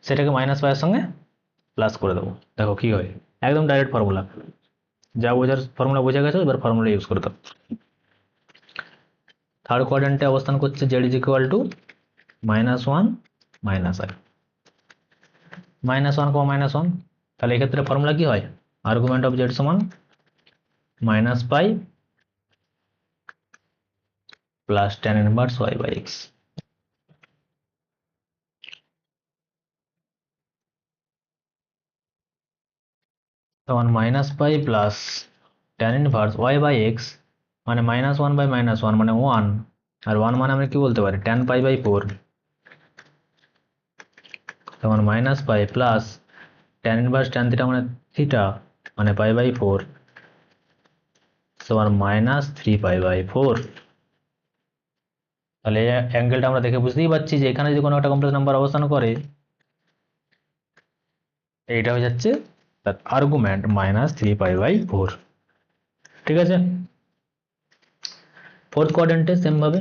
সেটাকে -π-এর সঙ্গে প্লাস করে দেবো। দেখো কি হয়, একদম ডাইরেক্ট ফর্মুলা, যা বোঝার ফর্মুলা বোঝা গেছে, এবার ফর্মুলা ইউজ করে দাও। থার্ড কোয়াড্রেন্টে অবস্থান করছে z = -1 - i, -1, তাহলে এক্ষেত্রে ফর্মুলা কি হয়? আর্গুমেন্ট অফ z সমান -π প্লাস tan ইনভার্স y/x। তখন -π প্লাস tan ইনভার্স y/x মানে -1/-1 মানে 1, আর 1 মানে আমরা কি বলতে পারি? tan π/4। তখন -π plus tan inverse tan theta মানে থিটা মানে π/4 সমান -3π/4। তাহলে এই অ্যাঙ্গেলটা আমরা দেখে বুঝতেই পারছি যে এখানে যদি কোনো একটা কমপ্লেক্স নাম্বার অবস্থান করে, এইটা হয়ে যাচ্ছে তার আর্গুমেন্ট -3π/4। ঠিক আছে? ফোর্থ কোয়াড্রেন্টে সেম ভাবে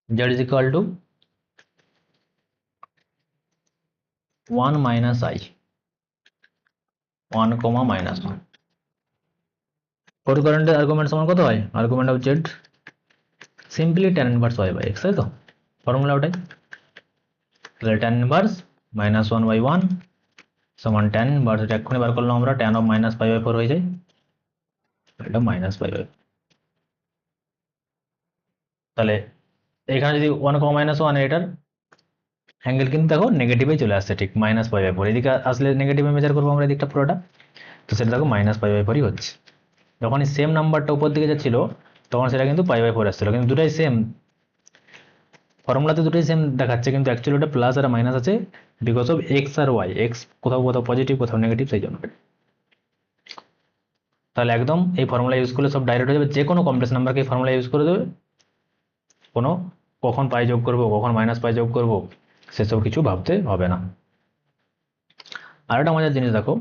z = 1 - i, 1, -1। ফোর্থ কোয়াড্রেন্টের আর্গুমেন্ট সমান কত হয়? Argument of z simply tan inverse y/x, তাই তো? ফর্মুলা ওটাই। তাহলে tan ইনভার্স -1/1 সমান tan ইনভার্স, এটা এক্ষুনি বার করলাম আমরা, tan অফ -π/4 হয়ে যায়, এটা -π/4। তাহলে এখানে যদি 1, -1, এটার অ্যাঙ্গেল কিন্তু দেখো নেগেটিভে চলে আসছে, ঠিক -π/4। এদিকে আসলে নেগেটিভে মেজার করবো আমরা এদিকটা পুরোটা, তো সেটা দেখো -π/4ই হচ্ছে। যখন এই সেম নাম্বারটা উপর দিকে যাচ্ছিল তখন সেটা কিন্তু π/4 আসছিল, কিন্তু দুটাই সেম, ফর্মুলাতে দুটোই সেম দেখাচ্ছে, কিন্তু অ্যাকচুয়ালি ওটা প্লাস আর মাইনাস আছে বিকজ অফ এক্স আর ওয়াই, এক্স কোথাও কোথাও পজিটিভ কোথাও নেগেটিভ, সেই জন্য। তাহলে একদম এই ফর্মুলা ইউজ করলে সব ডাইরেক্ট হয়ে যাবে, যে কোনো কমপ্লেক্স নাম্বারকে এই ফর্মুলা ইউজ করে দেবে, কোনো কখন পাই যোগ করবো কখন -π যোগ করবো সেসব কিছু ভাবতে হবে না। আর একটা মজার জিনিস দেখো,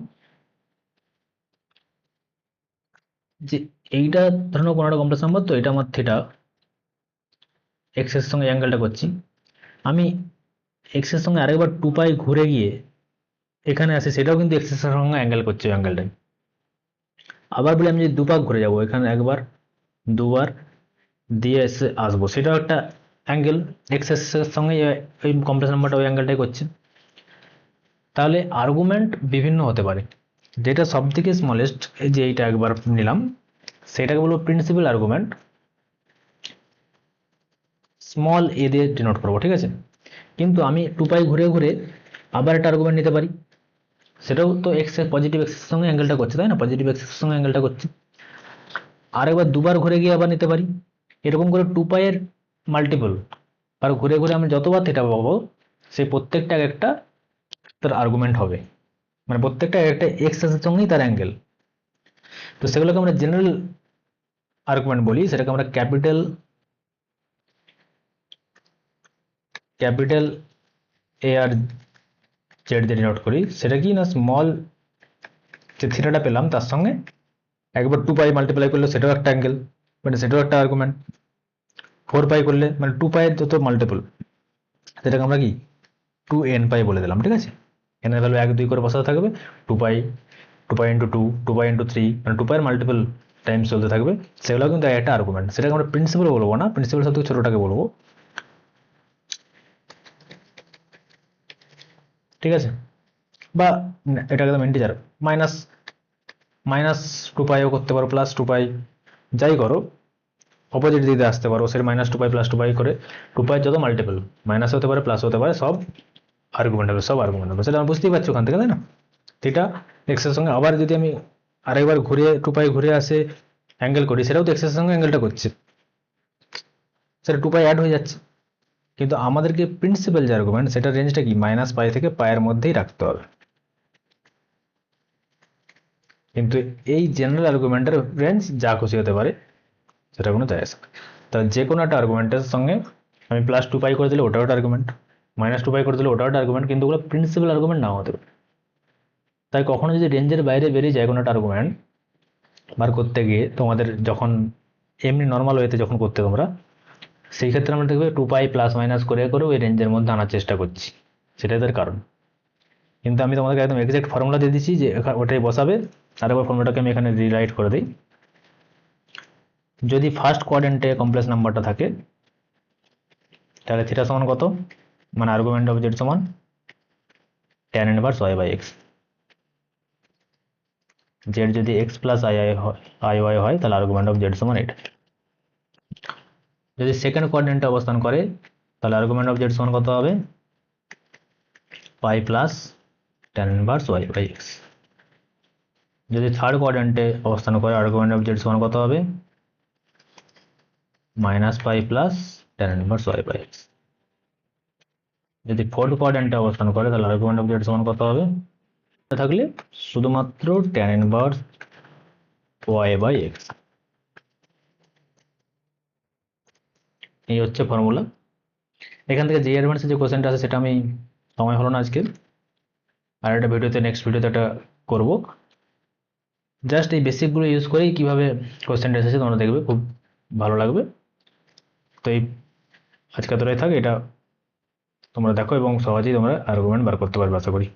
যে এইটা ধরো কোনো একটা কমপ্লেক্স নাম্বার, তো এটা আমার থিটা, এক্স এর সঙ্গে অ্যাঙ্গেলটা করছি, আমি এক্স এর সঙ্গে আরেকবার 2π ঘুরে গিয়ে এখানে আসে, সেটাও কিন্তু এক্স এর সঙ্গে অ্যাঙ্গেল করছে, ওই অ্যাঙ্গেলটাই। আবার বলি আমি যদি দুপাক ঘুরে যাব, এখানে একবার দুবার দিয়ে এসে আসবো, সেটাও একটা অ্যাঙ্গেল, এক্স এর সঙ্গে ওই কমপ্লেক্স নাম্বারটা ওই অ্যাঙ্গেলটাই করছে। তাহলে আর্গুমেন্ট বিভিন্ন হতে পারে, যেটা সব থেকে স্মলেস্ট, এই যে এইটা একবার নিলাম, সেটাকে বলবো প্রিন্সিপাল আর্গুমেন্ট, স্মল এ দিয়ে ডিনোট করবো, ঠিক আছে? কিন্তু আমি 2π ঘুরে ঘুরে আবার একটা আর্গুমেন্ট নিতে পারি, সেটাও তো এক্স এর পজিটিভ এক্সের সঙ্গে অ্যাঙ্গেলটা করছে, তাই না? পজিটিভ এক্সের সঙ্গে অ্যাঙ্গেলটা করছে। আর একবার দুবার ঘুরে গিয়ে আবার নিতে পারি, এরকম করে 2π এর মাল্টিপল, আর ঘুরে ঘুরে আমি যতবার থিটা পাবো সেই প্রত্যেকটা একটা তার আর্গুমেন্ট হবে, মানে প্রত্যেকটা একটা এক্স এর সঙ্গেই তার অ্যাঙ্গেল। তো সেগুলোকে আমরা জেনারেল আর্গুমেন্ট বলি, সেটাকে আমরা ক্যাপিটাল এ আর জেড দিয়ে ডিনোট করি। সেটা কি না, স্মল যে থিটাটা পেলাম তার সঙ্গে একবার 2π মাল্টিপ্লাই করলে সেটাও একটা অ্যাঙ্গেল, মানে সেটাও একটা আর্গুমেন্ট। 4π করলে মানে 2π এর যত মাল্টিপল সেটাকে আমরা কি 2nπ বলে দিলাম, ঠিক আছে? এন এর ভ্যালু 1, 2 করে বসাতে থাকবে, 2π, 2π ইন্টু 2, 2π ইন্টু 3, মানে 2π এর মাল্টিপল টাইমস চলতে থাকবে, সেগুলো কিন্তু একটা আর্গুমেন্ট। সেটাকে আমরা প্রিন্সিপাল বলবো না, প্রিন্সিপাল সব থেকে ছোটটাকে বলবো, ঠিক আছে? বা এটা একদম ইন্টিজার, মাইনাস মাইনাস 2πও করতে পারো, প্লাস 2π, যাই করো অপোজিট দিকে আসতে পারো, সেটা -2π প্লাস 2π করে 2π যত মাল্টিপল, মাইনাস হতে পারে প্লাস হতে পারে, সব আর্গুমেন্ট হবে, সব আর্গুমেন্ট হবে, সেটা আমি বুঝতেই পারছি ওখান থেকে, তাই না? থিটা এক্স এর সঙ্গে আবার যদি আমি আরেকবার ঘুরে 2π ঘুরে আসে অ্যাঙ্গেল করি, সেটাও তো এক্সের সঙ্গে অ্যাঙ্গেলটা করছে, সেটা 2 পাই অ্যাড হয়ে যাচ্ছে। কিন্তু আমাদেরকে প্রিন্সিপাল যে আর্গুমেন্ট, সেটা রেঞ্জটা কি -পাই থেকে পায়ের মধ্যেই রাখতে হবে। কিন্তু এই জেনারেল আর্গুমেন্টের রেঞ্জ যা খুশি হতে পারে, সেটা কোনো যায় আসে না। তা যে কোনো একটা আর্গুমেন্টের সঙ্গে আমি +2 পাই করে দিলে ওটাও একটা আর্গুমেন্ট, -2 পাই করে দিলে ওটাও একটা আর্গুমেন্ট, কিন্তু ওগুলো প্রিন্সিপাল আর্গুমেন্ট নাও হতে পারে। তাই কখনো যদি রেঞ্জের বাইরে বেরিয়ে যায় কোনো একটা আর্গুমেন্ট বার করতে গিয়ে, তোমাদের যখন এমনি নর্মাল ওয়েতে যখন করতে তোমরা, সেই ক্ষেত্রে আমরা দেখবে 2 পাই প্লাস মাইনাস করে করে ওই রেঞ্জের মধ্যে আনার চেষ্টা করছি, সেটাই তার কারণ। কিন্তু আমি তোমাদেরকে একদম এক্সাক্ট ফর্মুলা দিয়ে দিচ্ছি যে ওটাই বসাবে। আরেকবার ফর্মুলাটাকে আমি এখানে রিরাইট করে দিই। যদি ফার্স্ট কোয়াড্রেন্টে কমপ্লেক্স নাম্বারটা থাকে, তাহলে থিটা সমান কত, মানে আর্গুমেন্ট অফ জেড সমান tan inverse y by x. Z যদি এক্স প্লাস আই ওয়াই হয়, তাহলে আর্গুমেন্ট অফ জেড সমান এটা। যদি সেকেন্ড কোয়াড্রেন্টে অবস্থান করে, তাহলে আর্গুমেন্ট অফ জেড সমান কত হবে, pi plus tan inverse y by x. যদি থার্ড কোয়াড্রেন্টে অবস্থান করে, আর্গুমেন্ট অফ জেড সমান কত হবে, -pi plus tan inverse y by x. যদি ফোর্থ কোয়াড্রেন্টে অবস্থান করে, তাহলে আর্গুমেন্ট অফ জেড সমান কত হবে, থাকলে শুধুমাত্র tan inverse y by x. এই হচ্ছে ফর্মুলা। এখান থেকে যে অ্যাডভান্সে যে কোশ্চেনটা আছে, সেটা আমি সময় হলো না আজকে, আর একটা ভিডিওতে, নেক্সট ভিডিওতে এটা করব। জাস্ট এই বেসিকগুলো ইউজ করেই কীভাবে কোশ্চেনটা এসেছে তোমরা দেখবে, খুব ভালো লাগবে। তো এই আজকে এতটাই থাক, এটা তোমরা দেখো এবং সহজেই তোমরা আর্গুমেন্ট বার করতে পারবে আশা করি।